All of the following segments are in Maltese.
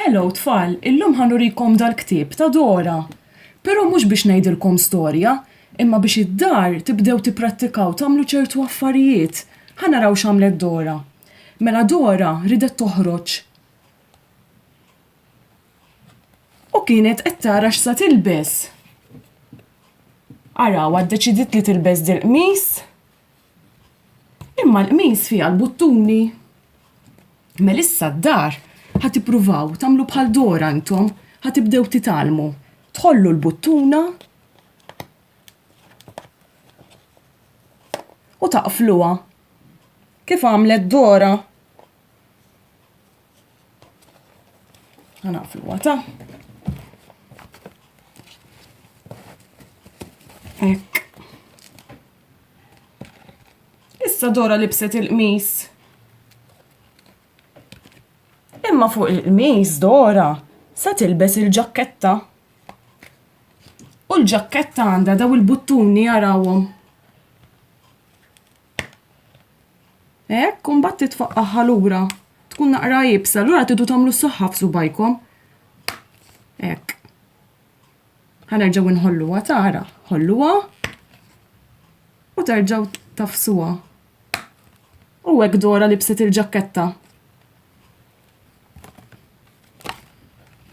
Hello tfal, illum ħanurikom dal-ktieb ta' Dora. Però mhux biex ngħidilkom storja, imma biex id-dar tibdew tipprattikaw tagħmlu ċertu affarijiet. Ħanaraw x'għamlet Dora. Mela Dora ridet toħroġ. U kienet qed tara x'sa tilbes. Araw ddeċidiet li tilbes dil-qmiż. Imma l-qmiż fiha l-buttuni. Melissa d-dar ħatippruvaw tagħmlu bħal Dora intom, ħatibdew titgħallmu. Tħollu l-buttuna u taqfluha. Kif għamlet Dora? Ħanaqfluha ta'. Hekk. Issa Dora libset il-qmiż. Imma fuq il-qmiż Dora sa tilbes il-ġakketta. U l-ġakketta għandha daw il-buttuni jarawhom. Hekk u mbagħad titfaqqaħħa lura. Tkun naqra jibsa, lura tidu tagħmlu s-saħħa f'subajkom. Hekk. Ħanerġgħu nħolluha tara. Ħolluha u terġgħu tafsuha. U hekk Dora libset il-ġakketta.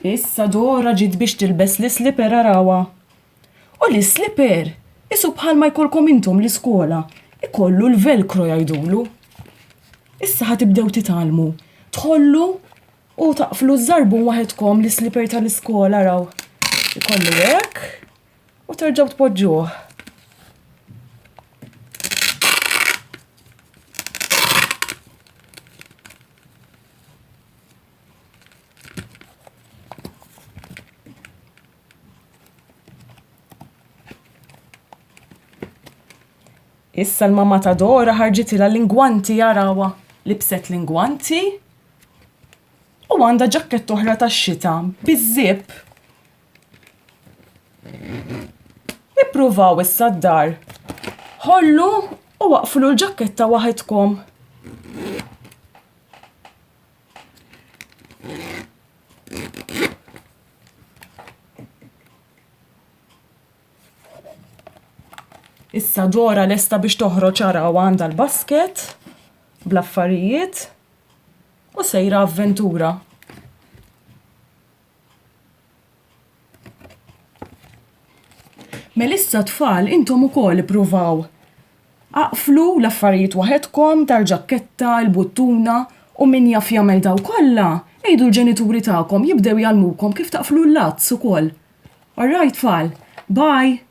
Issa Dora ġiet biex tilbes l-slipper arawha. U l-slipper isu bħalma jkollkom intom l-iskola, ikollu l-velcro jgħidulu. Issa ħatibdew titgħallmu. Tħollu u taqflu żarbu waħedkom l-slipper tal-iskola raw. Ikollu hekk u terġgħu tpoġġuh. Issa l-mamma ta' Dora ħarġitilha l-ingwanti jarawha. Libset l-ingwanti u għandha ġakketta oħra tax-xita biż-żipp. Ippruvaw issa d-dar. Ħollu u waqflu l-ġakketta waħedkom. Issa Dora lesta biex toħroġ araw għandha l-basket bl-affarijiet u sejra avventura. Melissa tfal intom ukoll ippruvaw. Aqflu l-affarijiet waħedkom tal-ġakketta, l-buttuna u min jaf jagħmel daw kollha, għidu l-ġenituri tagħkom jibdew jgħallmukom kif taqflu l-lazz ukoll. All right tfal, bye!